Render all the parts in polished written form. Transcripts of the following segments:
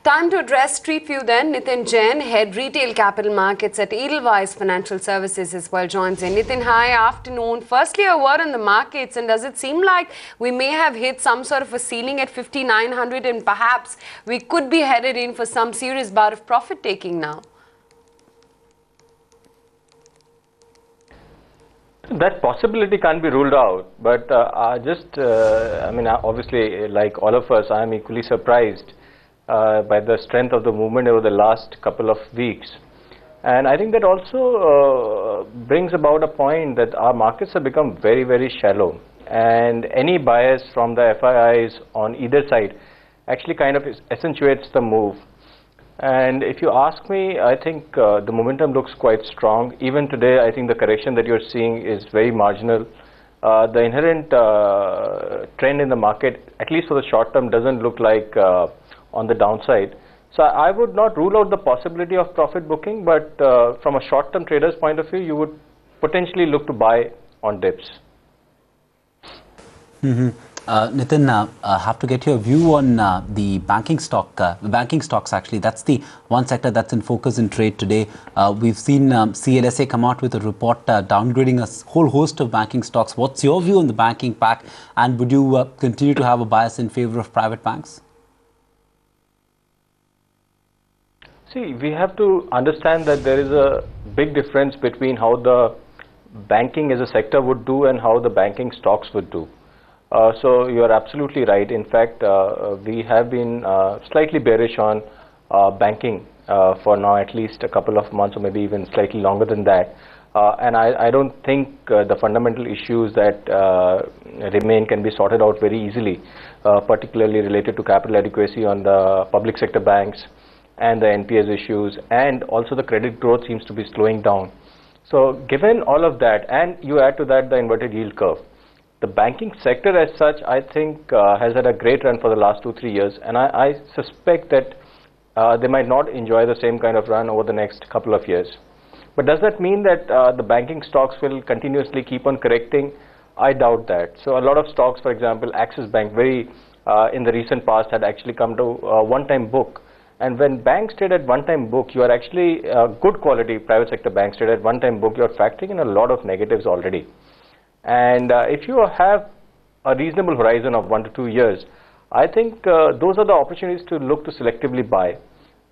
Time to address Street View then. Nitin Jain, Head Retail Capital Markets at Edelweiss Financial Services as well joins in. Nitin, hi, afternoon. Firstly, a word on the markets, and does it seem like we may have hit some sort of a ceiling at 5,900 and perhaps we could be headed in for some serious bout of profit taking now? That possibility can't be ruled out, but obviously, like all of us, I am equally surprised by the strength of the movement over the last couple of weeks. And I think that also brings about a point that our markets have become very, very shallow. And any bias from the FIIs on either side actually kind of accentuates the move. And if you ask me, I think the momentum looks quite strong. Even today, I think the correction that you're seeing is very marginal. The inherent trend in the market, at least for the short term, doesn't look like on the downside. So I would not rule out the possibility of profit booking, but from a short-term trader's point of view, you would potentially look to buy on dips. Nitin, I have to get your view on the banking stocks actually. That's the one sector that's in focus in trade today. We've seen CLSA come out with a report downgrading a whole host of banking stocks. What's your view on the banking pack, and would you continue to have a bias in favor of private banks? See, we have to understand that there is a big difference between how the banking as a sector would do and how the banking stocks would do. So you are absolutely right. In fact, we have been slightly bearish on banking for now at least a couple of months, or maybe even slightly longer than that. And I don't think the fundamental issues that remain can be sorted out very easily, particularly related to capital adequacy on the public sector banks and the NPS issues, and also the credit growth seems to be slowing down. So given all of that, and you add to that the inverted yield curve, the banking sector as such, I think, has had a great run for the last 2-3 years, and I suspect that they might not enjoy the same kind of run over the next couple of years. But does that mean that the banking stocks will continuously keep on correcting? I doubt that. So a lot of stocks, for example, Axis Bank, in the recent past had actually come to one-time book. And when banks trade at one-time book, you are actually good quality private sector banks trade at one-time book, you are factoring in a lot of negatives already. And if you have a reasonable horizon of 1 to 2 years, I think those are the opportunities to look to selectively buy.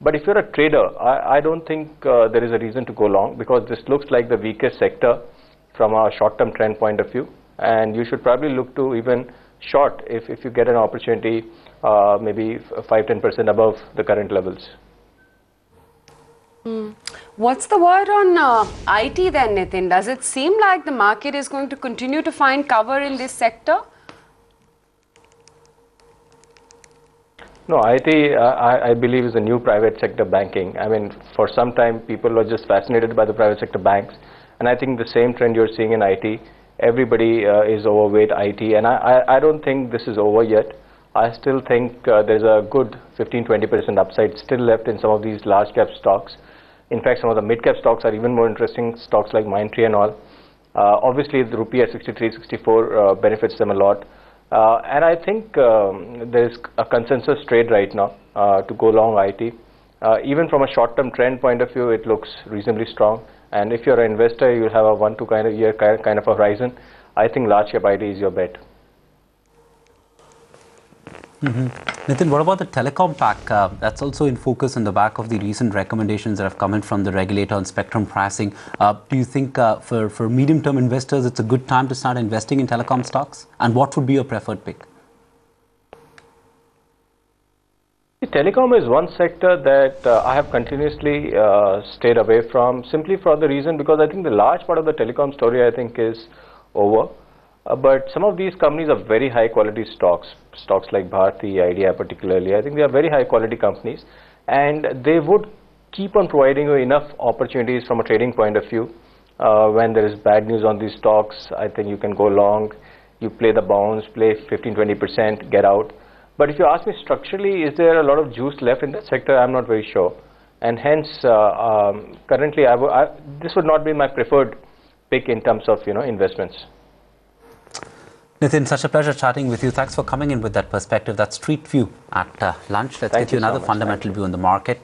But if you're a trader, I don't think there is a reason to go long, because this looks like the weakest sector from a short-term trend point of view. And you should probably look to even short if you get an opportunity, maybe 5-10% above the current levels. What's the word on IT then, Nitin? Does it seem like the market is going to continue to find cover in this sector? No, IT, I believe, is a new private sector banking. I mean, for some time, people were just fascinated by the private sector banks. And I think the same trend you're seeing in IT. Everybody is overweight IT, and I don't think this is over yet. I still think there's a good 15-20% upside still left in some of these large cap stocks. In fact, some of the mid cap stocks are even more interesting, stocks like Mindtree and all. Obviously, the rupee at 63, 64 benefits them a lot. And I think there's a consensus trade right now to go long IT. Even from a short-term trend point of view, it looks reasonably strong. And if you're an investor, you'll have a 1 to 2 year kind of a horizon. I think large cap IT is your bet. Nitin, what about the telecom pack? That's also in focus on the back of the recent recommendations that have come in from the regulator on spectrum pricing. Do you think for medium-term investors, it's a good time to start investing in telecom stocks? And what would be your preferred pick? Telecom is one sector that I have continuously stayed away from, simply for the reason because I think the large part of the telecom story, I think, is over. But some of these companies are very high quality stocks like Bharti, Idea particularly. I think they are very high quality companies, and they would keep on providing you enough opportunities from a trading point of view. When there is bad news on these stocks, I think you can go long, you play the bounce, play 15-20%, get out. But if you ask me structurally, is there a lot of juice left in that sector? I'm not very sure. And hence, currently, this would not be my preferred pick in terms of investments. Nitin, such a pleasure chatting with you. Thanks for coming in with that perspective. That's Street View at lunch. Let's get you another fundamental view on the market.